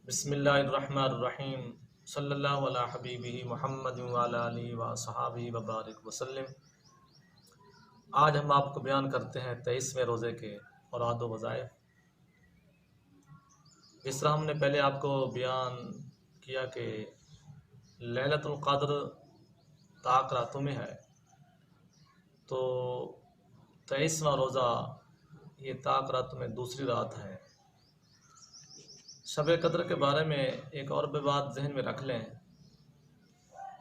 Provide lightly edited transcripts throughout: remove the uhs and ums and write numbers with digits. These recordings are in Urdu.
بسم اللہ الرحمن الرحیم صلی اللہ علی حبیبہ محمد وعلی آلہ وصحابہ وبارک وسلم۔ آج ہم آپ کو بیان کرتے ہیں 23ویں روزے کے اوراد و وظائف۔ جس طرح ہم نے پہلے آپ کو بیان کیا کہ لیلۃ القدر طاق راتوں میں ہے، تو 23واں روزہ یہ طاق راتوں میں دوسری رات ہے۔ شب قدر کے بارے میں ایک اور بھی بات ذہن میں رکھ لیں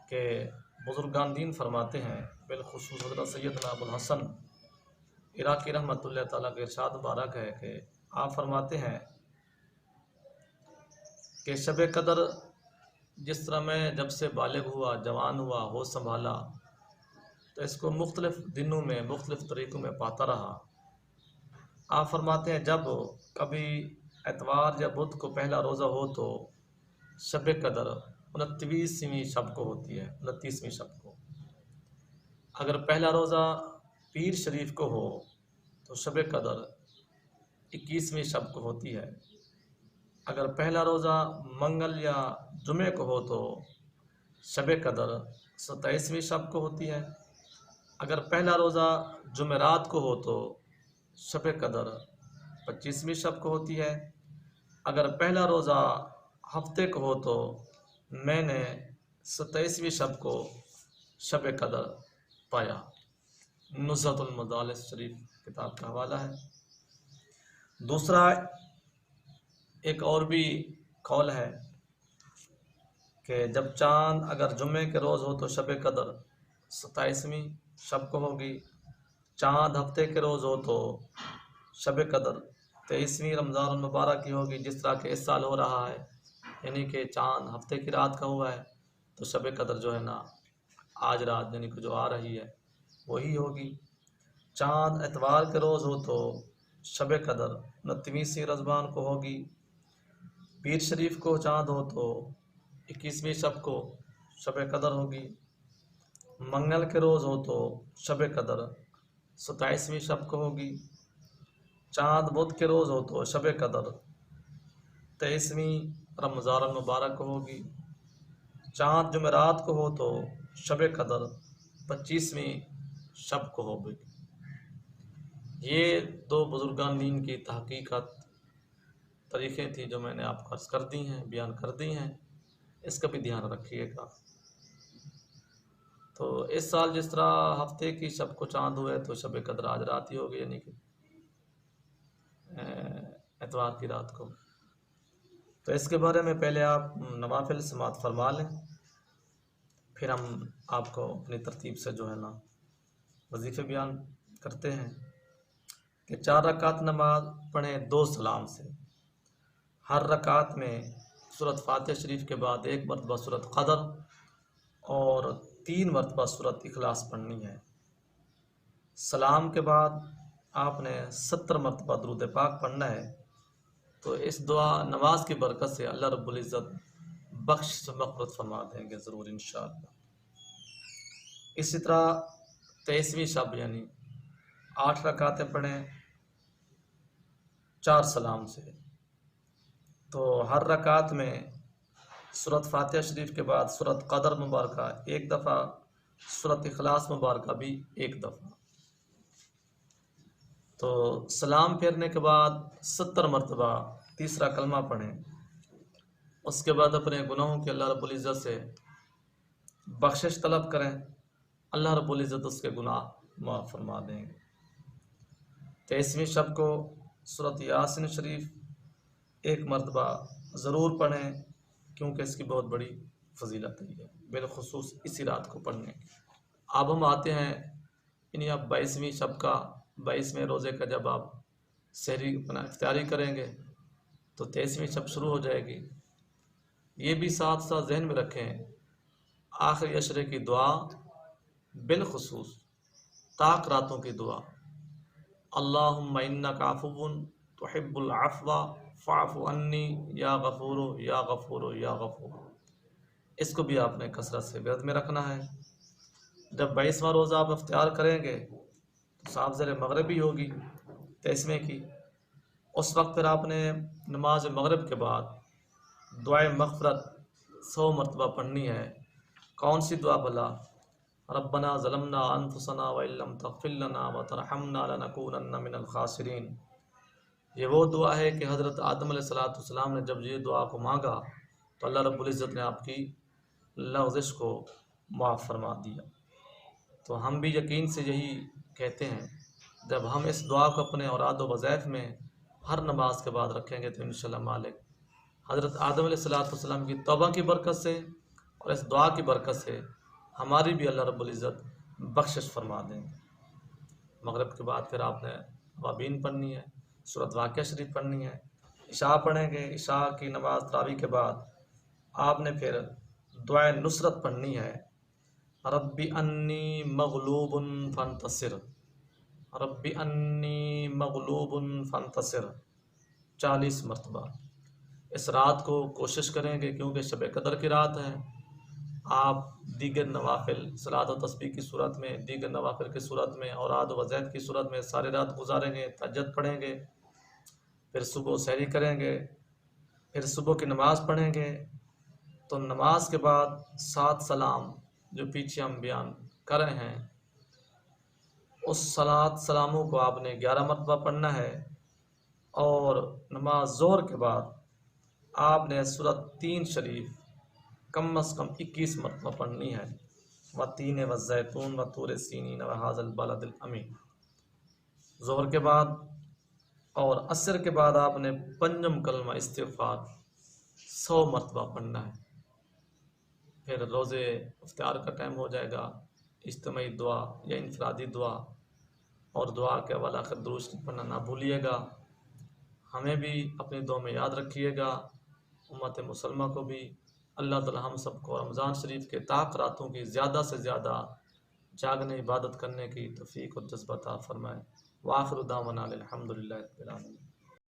کہ بزرگان دین فرماتے ہیں، بالخصوص حضرت سیدنا ابو الحسن عراقی رحمۃ اللہ تعالیٰ کے ارشاد مبارک ہے کہ آپ فرماتے ہیں کہ شب قدر جس طرح میں جب سے بالغ ہوا، جوان ہوا، ہوش سنبھالا، تو اس کو مختلف دنوں میں مختلف طریقوں میں پاتا رہا۔ آپ فرماتے ہیں جب کبھی اتوار یا بدھ کو پہلا روزہ ہو تو شب قدر 29ویں شب کو ہوتی ہے، 29ویں شب کو۔ اگر پہلا روزہ پیر شریف کو ہو تو شب قدر 21ویں شب کو ہوتی ہے۔ اگر پہلا روزہ منگل یا جمعے کو ہو تو شب قدر 27ویں شب کو ہوتی ہے۔ اگر پہلا روزہ جمعرات کو ہو تو شب قدر 25ویں شب کو ہوتی ہے۔ اگر پہلا روزہ ہفتے کو ہو تو میں نے 27ویں شب کو شب قدر پایا۔ نزہۃ المدارس شریف کتاب کا حوالہ ہے۔ دوسرا ایک اور بھی قول ہے کہ جب چاند اگر جمعے کے روز ہو تو شب قدر 27ویں شب کو ہوگی، چاند ہفتے کے روز ہو تو شب قدر 23ویں رمضان المبارک کی ہوگی، جس طرح کہ اس سال ہو رہا ہے، یعنی کہ چاند ہفتے کی رات کا ہوا ہے تو شب قدر جو ہے نا آج رات یعنی کہ جو آ رہی ہے وہی ہوگی۔ چاند اتوار کے روز ہو تو شب قدر 29ویں رمضان کو ہوگی۔ پیر شریف کو چاند ہو تو 21ویں شب کو شب قدر ہوگی۔ منگل کے روز ہو تو شب قدر 27ویں شب کو ہوگی۔ چاند بدھ کے روز ہو تو شب قدر 23ویں رمضان المبارک کو ہوگی۔ چاند جمعرات کو ہو تو شب قدر 25ویں شب کو ہوگی۔ یہ دو بزرگان دین کی تحقیقات طریقے تھی جو میں نے آپ کو عرض کر دی ہیں، بیان کر دی ہیں، اس کا بھی دھیان رکھیے گا۔ تو اس سال جس طرح ہفتے کی شب کو چاند ہوئے تو شب قدر آج رات ہی ہوگی، یعنی کہ اتوار کی رات کو۔ تو اس کے بارے میں پہلے آپ نوافل سماعت فرما لیں، پھر ہم آپ کو اپنی ترتیب سے جو ہے نا وظیفے بیان کرتے ہیں کہ 4 رکعت نماز پڑھیں 2 سلام سے۔ ہر رکعت میں سورۃ فاتحہ شریف کے بعد 1 مرتبہ سورۃ قدر اور 3 مرتبہ سورۃ اخلاص پڑھنی ہے۔ سلام کے بعد آپ نے 70 مرتبہ درود پاک پڑھنا ہے۔ تو اس دعا نماز کی برکت سے اللہ رب العزت بخش مغفرت فرما دیں گے ضرور انشاءاللہ۔ اسی طرح 23ویں شب یعنی 8 رکعتیں پڑھیں 4 سلام سے۔ تو ہر رکعت میں سورۃ فاتحہ شریف کے بعد سورۃ قدر مبارکہ 1 دفعہ، سورۃ اخلاص مبارکہ بھی 1 دفعہ۔ تو سلام پھیرنے کے بعد 70 مرتبہ تیسرا کلمہ پڑھیں۔ اس کے بعد اپنے گناہوں کے اللہ رب العزت سے بخشش طلب کریں، اللہ رب العزت اس کے گناہ معاف فرما دیں گے۔ 23ویں شب کو سورۃ یاسین شریف 1 مرتبہ ضرور پڑھیں، کیونکہ اس کی بہت بڑی فضیلت ہے، بالخصوص اسی رات کو پڑھنے کی۔ اب ہم آتے ہیں یعنی اب 22ویں شب کا 22ویں روزے کا جب آپ سحری اپنا افطاری کریں گے تو 23ویں شب شروع ہو جائے گی۔ یہ بھی ساتھ ساتھ ذہن میں رکھیں، آخری عشرے کی دعا بالخصوص طاق راتوں کی دعا، اللہم انک عفو تحب العفو فاعف عنی یا غفور یا غفور یا غفور، اس کو بھی آپ نے کثرت سے ورد میں رکھنا ہے۔ جب 22واں روزہ آپ افطار کریں گے تو صاف زر مغربی ہوگی 23ویں کی، اس وقت پھر آپ نے نماز مغرب کے بعد دعائے مغفرت 100 مرتبہ پڑھنی ہے۔ کون سی دعا بھلا؟ ربنا ظلمنا انفسنا وان لم تغفر لنا وترحمنا لنکونن من الخاسرین۔ یہ وہ دعا ہے کہ حضرت آدم علیہ السلام نے جب یہ دعا کو مانگا تو اللہ رب العزت نے آپ کی لغزش کو معاف فرما دیا۔ تو ہم بھی یقین سے یہی کہتے ہیں، جب ہم اس دعا کو اپنے اوراد و وظائف میں ہر نماز کے بعد رکھیں گے تو انشاءاللہ مالک حضرت آدم علیہ السلام کی توبہ کی برکت سے اور اس دعا کی برکت سے ہماری بھی اللہ رب العزت بخشش فرما دیں گے۔ مغرب کے بعد پھر آپ نے اوابین پڑھنی ہے، سورۃ واقعہ شریف پڑھنی ہے، عشاء پڑھیں گے۔ عشاء کی نماز تراویح کے بعد آپ نے پھر دعائے نصرت پڑھنی ہے، رب انی مغلوب فانتصر، رب انی مغلوب فانتصر 40 مرتبہ۔ اس رات کو کوشش کریں گے کیونکہ شب قدر کی رات ہے، آپ دیگر نوافل صلاۃ و تسبیح کی صورت میں، دیگر نوافل کی صورت میں، اوراد و وظائف کی صورت میں ساری رات گزاریں گے، تہجد پڑھیں گے، پھر صبح سحری کریں گے، پھر صبح کی نماز پڑھیں گے۔ تو نماز کے بعد 7 سلام جو پیچھے ہم بیان کر رہے ہیں، اس 7 سلاموں کو آپ نے 11 مرتبہ پڑھنا ہے، اور نماز ظہر کے بعد آپ نے سورۃ 3 شریف کم از کم 21 مرتبہ پڑھنی ہے، والتین والزیتون وطور سینین وہذا البلد الامین۔ ظہر کے بعد اور عصر کے بعد آپ نے پنجم کلمہ استغفار 100 مرتبہ پڑھنا ہے۔ پھر روزے افطار کا ٹائم ہو جائے گا، اجتماعی دعا یا انفرادی دعا، اور دعا کے اول آخر درود شریف پڑھنا نہ بھولیے گا۔ ہمیں بھی اپنی دعا میں یاد رکھیے گا، امت مسلمہ کو بھی۔ اللہ تعالی ہم سب کو رمضان شریف کے طاق راتوں کی زیادہ سے زیادہ جاگنے عبادت کرنے کی توفیق اور جذبہ عطا فرمائے۔ وآخر دعوانا الحمدللہ رب العالمین۔